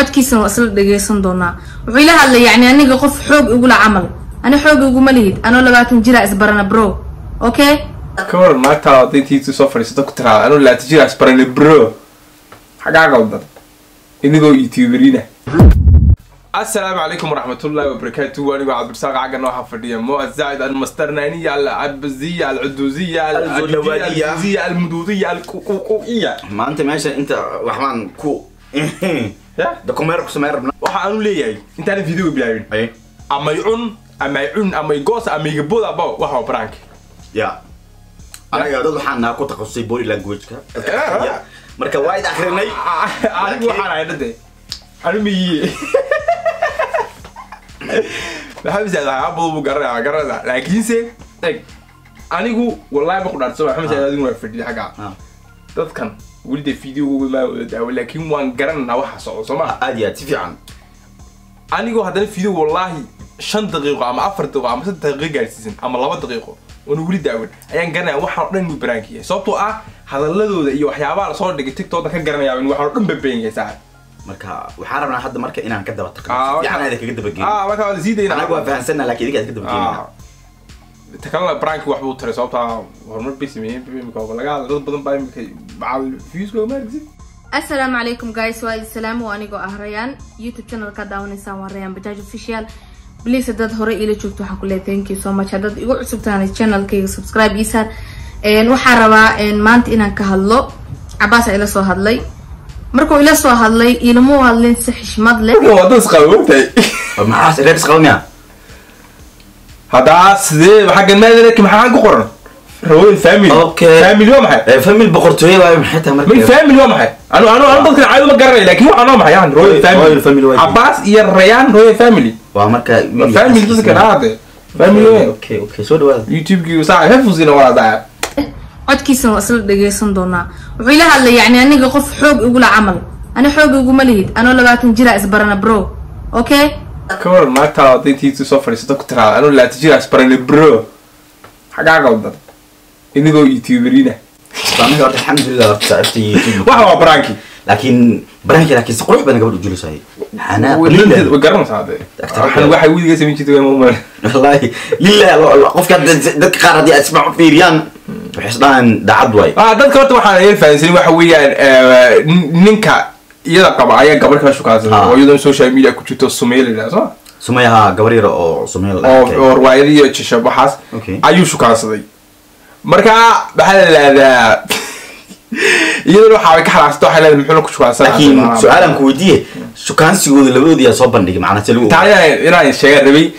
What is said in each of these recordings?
codkiisana waa isla dhageysan doonaa. Wuxuu ila hadlay yani aniga qof xoog ugu la camal. Ana xoog ugu ma lihid. Ano 20 jira isbarana bro. Okay? كور ما تعطي تيجي سفر يصدق ترى أنا لا تجي أسبرني برو حاجة غلط إني جو يوتيوبرينا. السلام عليكم ورحمة الله وبركاته. وأنا قاعد برساق عجنا حفرديا مو الزائد المسترنانية العبزية العدوزية العدوزية المدودية الكوكوكية. ما أنت ماشي أنت رحمن كو. ده كمير كسمير. وحنقول ليه أنت هذا فيديو بيعمل. أي. أما يعون أما يقص أما يقبض أبا وحنا برانك. يا. أنا قاعد أقول حنا كنت تخصصي بوري لانجويج كا. مركب وايد آخرني. أنا وحنا عندي. أنا مي. بحب زاد عبض وقرر لكن سي أنا هو والله بقول على الصبح محمد زاد يقول في حاجة. تذكر ولد الفيديو ما ولكن وان قررنا واحد صوما. أدي تفي عن. أنا هو هذا الفيديو والله 5 دقيقة أما 4 دقيقة أما 6 دقيقة جالسين أما 2 دقيقة. ونولد داول أيان قرنا واحد رن برانكية صوتو هذا اللذو ذي وحيابا على صور دقيق تيك توك ده كقرنا يعني واحد رن ببينك ساعة مركا وحاربنا حد مركا إنا كذب التقليد يعني هذا كذب الجيم مركا زيد أنا أقول فهنسنا لكن ذيك كذب الجيم تكلم برانك واحد بوتر صوتها هرمون بيسمين بمكان ولا قاعد ضد بدن باي مع الفيوز كله ما يجزي. السلام عليكم جايز والسلام وأنا جو أهريان يوتيوب channel كداون إنسان وريان بتاج official. بليز داد هوري إلى شوفتوا حكولي thank you so much هداد يقول عصبتاني channel كي subscribe يسار وحاربا مانت إنا كهالو عباسة إلا سو هادلي مركو إلا سو هادلي إلا مو هادلين سحش مدلي وادو سقاومتي معاس ريب سقاوميا هذا سدي حق المال لك محاك قرن روي الفاميلي اوكي فاميلي يوم حي فاميلي البقرتويه واي حتى مركب من فاميلي يوم حي انا بذكر عايز ما قرر لكن هو انا ما يعني روي الفاميلي عباس يا الريان روي الفاميلي ومركا فاميلي تذكر هذا فاميلي اوكي سو دوا يوتيوب كي ساعه حفظينا ولا داع codkiisana waa isla dhageysan doonaa. Wuxuu ila hadlay yani aniga qof xoog ugu la camal. Ana xoog ugu ma lihid. Ano 20 jira isbarana bro. Okay? كور ما تعطي تيجي سفر يصدق ترى أنا لا تجي أسبرني برو حاجة غلط إني جو يوتيوبرينا. أنا قلت الحمد لله تعرفت يوتيوب واحد برانكي لكن سقروح بنا قبل الجلوس هاي أنا وقرن هذا أنا واحد ودي قسمي كذا مو والله لله قف كذا ذك قارة دي أسمع في ريان بحسنا دعد واي ده كرت واحد ينفع واحد ويا نينكا يلا قبل أيام قبل كذا شو كذا ويدون سوشيال ميديا كتير سوميل ده صح سميها قبريرة أو سميل أو رواية تشبه حاس أيو شو كذا ذي مركا بحال هذا يدور حاول كحلاس تو حلا محلو كشوا لكن سؤالك كوديه شو كان سيقول اللي بدو دي صوب بندق معنا تلو تعالى أنا الشيء ربي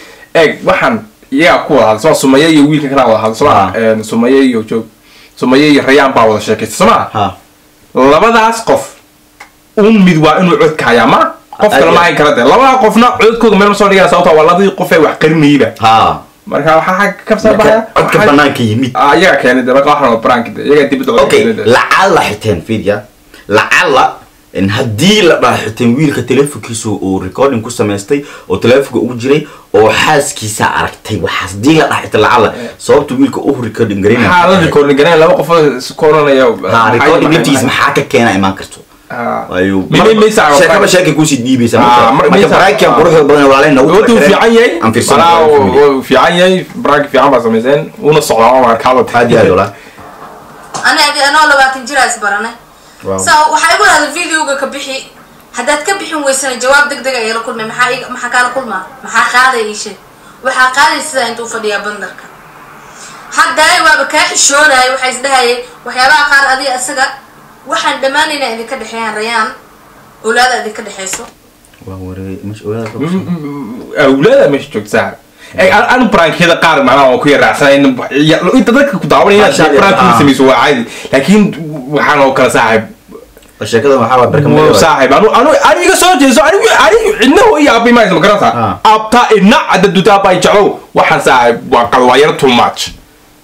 وحن يا كوا هذا سواء سمية يويل كنا هذا سواء سمية يوجو سمية ريان باو الشركة سمع لبدا أسقف مدوا إنه عد كياما قف كلام هاي كرده لبدا قفنا عد كود من مصاري صوته والله دي قفه وحقرني به marka waxa ka sabaya codka banaanka yimid ayaga keenay marka waxa prank iyaga dib u okay lacala xiteen fiidya lacala in hadii la dhaaxiteen wiilka telefoonkiisu oo recording ku sameystay oo telefoonka ugu jiray oo xaaskiisa aragtay waxaas dii la dhaaxitay lacala sababtu wiilka uu recording gareynaa ha recording gareynaa laba qof koonanaya recording intiis maxaa ka keenay iman karto ايوه مين شكله شاكي كوسي ديبي سما ما براك يا بروح بدنا ولا ودو في عيي في عيي براك في عم زمزان ونص على كالط هادي يا ولا انا 20 جرا اسبرنا سو waxa igu hada video-ga ka bixi hadaad ka bixin weysana jawaab degdeg ah yar kulmay maxaa kala kulma maxaa qaadayay waxa qaadaysa intuu fadhiya bandarka haday waaba ka xishoonay waxa isdhahay waxyaabaha qaar adiga asaga waxaan dhamaanayna idinka dhaxeeyaan rayaan awlaad idinka dhaxeyso waa wareey mش awlaad mش joogtaa أنا برانك هذا قارب معنا وكوي رأسين أنت ذاك كداورين برانك يسميه هو عادي لكن وحنا وكلا صاحب الشيء كذا محاول بركم صاحب أنا يقصد جزء أنا إنه هي أبي ما يسمى كراسة أبتا إن عدد دوتا باي جلو وحنا صاحب وقالوا يرتو ماتش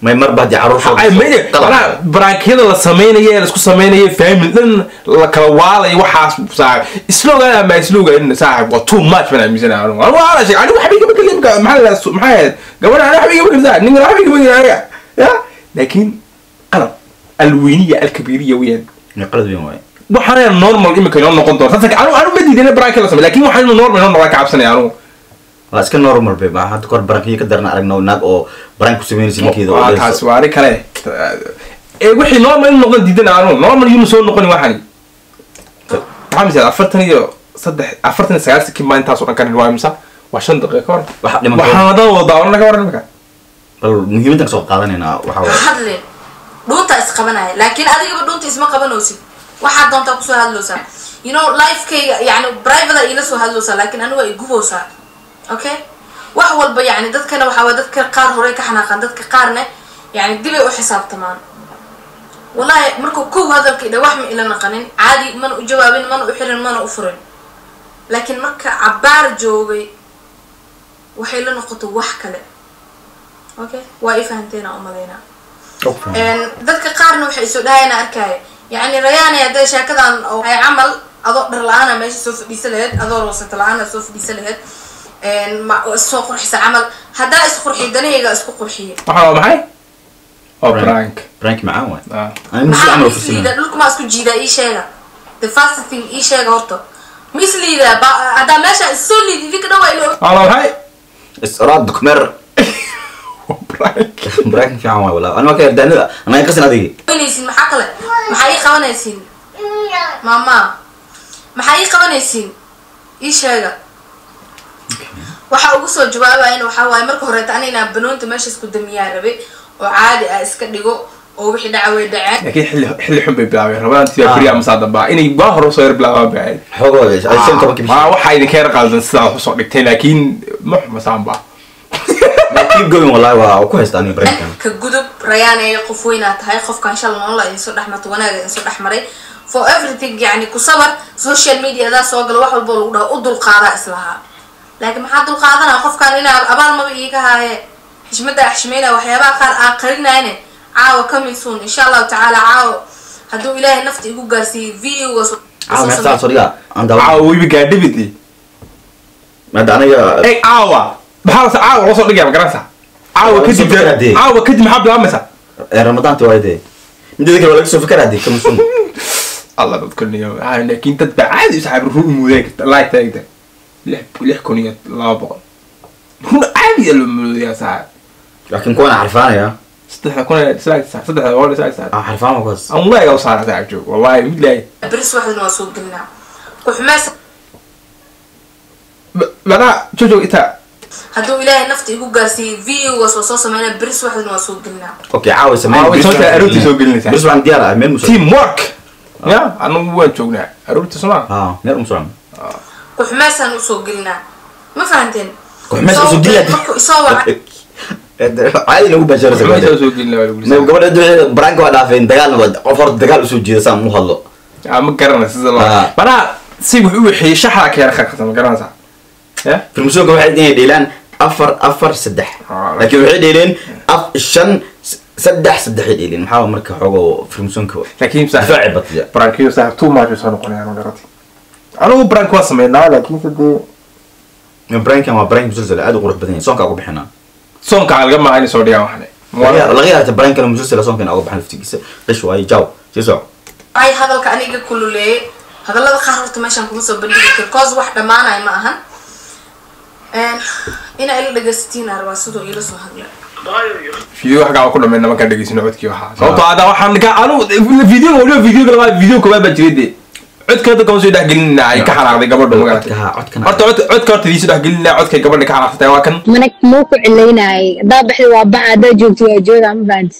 ما يمر بعد عروش أي ميدي أنا برانك هذا السمينية لسكو سمينية فاهم لأن لكلواله يوحى صاحب إسلوغا ما إسلوغا إن صاحب وتو ماتش من الميزانية أنا على شيء أنا حبيبي بكلم محل محل قبل أنا حبيبي بكلم ذا نقول حبيبي بكلم يا لكن قلب الوينية الكبيرية وين نقلد بيهم وين waxaan normal imika inoo noqon doona sasa anu ma diidana brank la samey laakiin waxaan normal inoo noqon ka cabsanaya anu waa iska normal bay baa hadda kor brankiyo ka darna aragno naag oo brank ku sameynaysa ninkeeda oo taas waa ari kale wixii normal inuu noqon diidana anu normal inuu soo noqon waxani xamsi 49 sekin baan intaas oo dhan kan waa imisa waa 5 daqiiqo hor waxaan wada wadaana ka waran marka bal muhiimadda soo qaadanayna waxa hadle dhunta is qabanaya laakiin adiga dhunta isma qabanaysid waxa doonta ku soo hadloosa you know life kayga yani private ila soo hadloosa laakiin anigu ay guboosa okay wax walba yani dadkana waxa waa dadka qaar hore ka xanaaqan dadka qaarna yani dib ay u xisaabtamaan wallahi markuu ku hadalkii wax ma ila naqanin caadi man u jawaabin man u xirin man u furin laakiin marka cabaar joogay waxay la noqoto wax kale okay waa ifahanteena umalayna dadka qaarna waxay soo dhaayna arkay yani rayaana hada shaakadan oo ay amal ado dhar la'aana meesha soo fadhiisaleed ado roosat la'aana soo fadhiisaleed ma soo qurxisa amal hada is qurxi danayga isku qurxiye waxa maxay oo prank macaan way aan musu amal ku siida dhulka ma isku jiida ii sheega the first thing ii sheega horto misliida hada meesha soo liidi dika dhawa ilo ala maxay israad kmer براك في عام ولا أنا ما كان دهنا أنا يقصن هذه وينيسين محاكلة محايق ونيسين ماما محايق ونيسين إيش هذا waxa ugu soo jawaabay in waxa waay marka hore taanina banoonta meesha isku damiyaa rabe oo caadi ah iska dhigo oo wixii dhacay dhacay laakiin xilli xun bay bilaabay rabaan tiya bariya masaadaba inay baa hore soo yar bilaabay xoogooda ay shan toban ma waxa idin ka qaldan sidaa wax soo dhigtay laakiin ma masaanba keep going wallahi waa ku haystaan breakan ka gudub rayaan ay qof weyn tahay qofkan shal nool ay soo dhaxmato wanaaga ay soo dhaxmaray for everything yani ku sabar social media da soo gal wax walba lagu dhaho u dul qaada islaha laakiin maxaa dul qaadana qofkan inaa abaal ma iiga haaye xishmada xishmeena waxyaabaha qaar aan qarinayne caawa kamisuun insha Allah ta'ala caawa haduu ilaahay nafti igu gaarsiiyo video soo meesha soo dhiga anda caawa wibi gaadhibidi ma anaga ay caawa maxaa caawa soo dhigay magaranaysa caawa kadib maxaa bilaabmaysa Ramadan tawaayde midda kale walaga soo fikradii kamisuun الله تذكرني لكن تتبع عادي صاحب الروح موديك لا يتاكد لح كونية لا بقى هو عادي يا صاحب لكن كون عرفانه يا صدق كون ساعه صدق ولا ساعه عرفانه بس والله يا صار ساعه جو والله مدلي بريس واحد ما سوق قلنا وحماس بلا جو انت هدو إلهي نفتي يقول قاسي فيديو وصوصوصة مانا بريس واحد ما سوق قلنا اوكي عاوز سمعني بريس سوق قلنا بريس واحد ديالها من تيم ورك يا أنا وين شغلنا أروح تسمع نرى مسرعم وحماسا نسوق قلنا ما فهمتين وحماسا نسوق قلنا يصور عادي لو بشر زمان نسوق قلنا قبل برانكو هذا فين دجال أوفر دجال أسوق جيدا سام مو هلا ما قررنا سيزلا بنا سيب وحي شحرة كير خاصة ما قررنا صح في المسوق واحد ديلان أفر سدح لكن واحد ديلان شن سدح ديلين محاول مركب حقه في المسوق لكن صح فاعل بطيء برانكيو صح تو ما جالس نقول أنا قررت أنا برانكو سمعنا لكن تدي برانك ما برانك مسلسل عاد وقرب بدين صونك أقول بحنا صونك على الجماعة عيني سعودية واحدة لغيرها برانك المسلسل صونك أنا أقول بحنا في تجلس ليش واي جاو جزء أي هذا كأني كله ليه هذا اللي خارج ماشان كمسو بندق كوز واحدة معنا معها إنا إلا جستين أربعة إلى سهل فيديو حاجة أقول لهم إنما كان دقيقة سنوات كيو ها صوت هذا واحد كان أنا الفيديو ولا فيديو كمان بجريدة عد كده كم سيده قلنا عي كحنا عادي قبل ما قلت عد كارت دي سيده قلنا عد كده قبل كحنا حتى واكن منك موقع علينا عي ضابح وابع ده جوت وجود عم بعد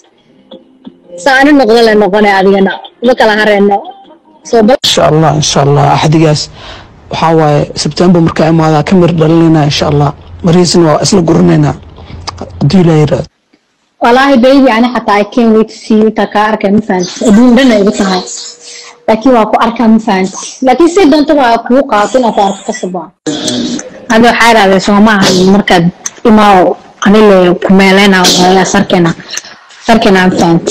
سأنا نقول لنا نقول علينا وكلا هرنا إن شاء الله أحد جالس وحاول سبتمبر مركز ما هذا كمر دلنا إن شاء الله مريزنا وأصل قرننا ديلاير والله بيبي أنا حتى I can't wait to see تكار كم فانت أدون لنا يبصها لكن واقو أركام فانت لكن سيد أنت واقو قاتل أتعرف قصبا هذا حال هذا سو ما المركز إماو أنا اللي كمالنا ولا سركنا فانت أنت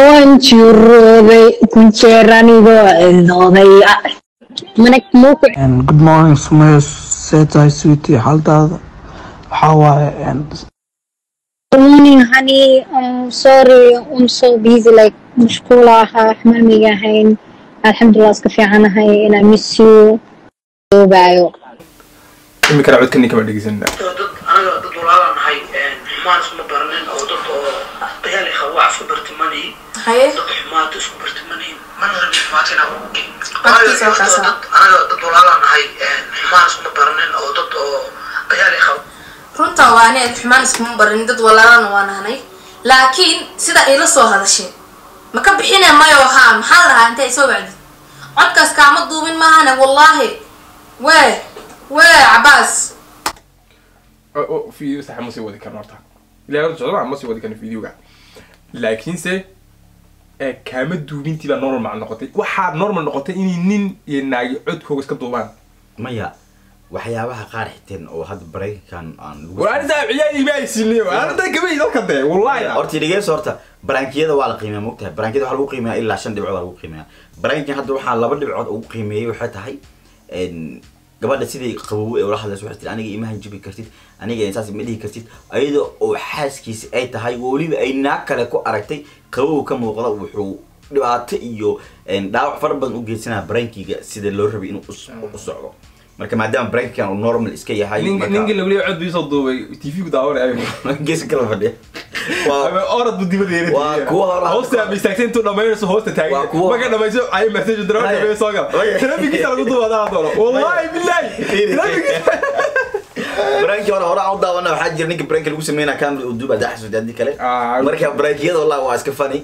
وانشرودي كنشراني وإذودي منك موقع good morning Sumaya setay sweetie haltaada waxaa Good morning honey sorry I'm so busy like مشكورة حمامي جاهين الحمد لله اسكفي عنها أنا ميسيو بايو إمك أنا عود كني كمان دقيقة أنا ضد ولا أنا هاي حمان اسمه برنين أو ضد قيالي خواع في برتماني هاي ضد حمات اسمه برتماني ما نرد حماتنا أنا ضد ولا أنا هاي حمان اسمه برنين أو ضد قيالي خواع runta waa inay xumaan isma barin dad walaalana waan hanay laakiin sida ay la soo hadashay ma ka bixinay mayo ha maxaa lahaa intay soo wacdi codkaas kaama duubin maahane wallahi wee Abbas فيديو صح ما سوى ذيك النورتا لا رجع ما سوى ذيك الفيديو قاعد لكن سه كامل دوبينتي بقى نورمال مع النقطة واحد نورمال نقطة إني نين يناي عد هو بس كدوبان maya waxyaabaha qaar xiteen oo hadda baraykan aan وأنا ده عيالي ما يسيني وأنا ده كمان ده كده والله horta dhigeyso horta barankiyada waa la qiimeeyaa mogtahay barankiyada waxa lagu qiimeeyaa ilaa 5 dhibcood lagu qiimeeyaa barankin hadda waxa 2 dhibcood ugu qiimeeyay waxa tahay gabadha sidii qabow ee walaal hadda waxay aniga iimahan jibi kartid aniga insaas ma dhihi kartid ayada oo xaaskiisa ay tahay waliba ay naag kale ku aragtay qabow ka muuqda wuxuu dhibaato iyo dhaawac far badan u geysanaa barankiga sida loo rabay inuu u socdo marka maadaama barankan uu normal iska yahay ninka lagu leeyahay cod biso duubay TV ku daawanay gees kala fadhiya waa orad budibadeen waa kuwa hoosta bistaagteen tu dhameeyso hoosta taagan maga dhameeyso ay message diraan bay soo gal telefikiisa lagu duubada doono wallahi billahi baranki hore aan daawana waxa jira ninka baranki lagu sameeyay camera uu duuba daxso dadii kale marka barankiyada wallahi waa iska funny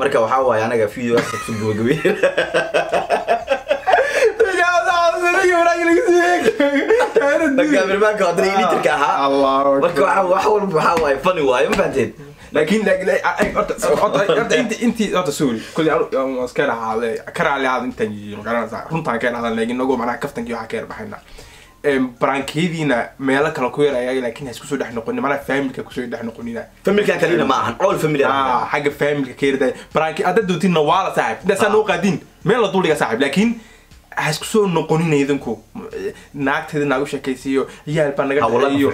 marka waxa waay anaga video ka soo gabagabay كاميرا كادر إليتر كها الله أكبر وحول وحول فني واي ما فهمتين لكن أنت سوري كل يوم أسكر على كر على هذا أنت مثلا رنتا كان هذا لكن نقول معنا كفتن كيو حكير بحنا برانكيدينا مالك الكوير أيا لكن هسكسو ده نقولنا معنا فاميلي كسو ده نقولنا فاميلي كان كلينا معهن أول فاميلي حاجة فاميلي كير ده برانكي أده دوتين نوارا صاحب ده سنو قادين مالا طول يا صاحب لكن هسكسو نقولنا يدنكو naagteeda naagu sheekaysiyo yaal baan naga dhaxeeyo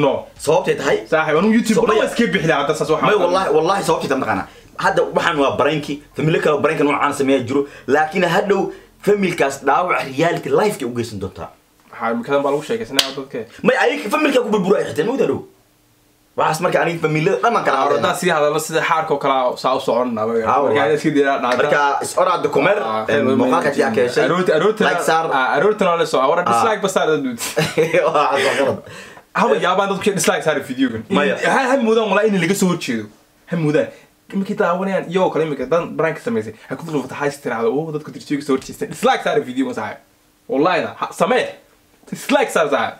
no sababteed hay saaxiib anu youtube ma iska bixila hadda saas waxa wallahi sababteed ma qana hadda waxaan waa baranki family kale barankan waxaan sameeyay jiro laakiin hadhow familkaas dhaawac reality life ka u geysan doonta waxa midkan baa lagu sheekaysanaa dadka ma ay familka ku burburay xitaa ma wadado waxaas marka aniga familada dhamaan kala arda si hadallo sida xaarka kala saa u soconaa marka ay iska diraa dhaada marka isqoraad kumer muuqaalka tii akeeshay aroorta la soo awra dislike basada duud hawa yaabaan dadku dislike saar videogan ha mudan wala in laga soo horjeedo ha mudan imika daawanayaan iyo kale imika dan brank sameysay ha ku dulufta haystiraado oo dadku dirjiga soo horjeestay dislike saar videogan saaxiib wallahi samee dislike saar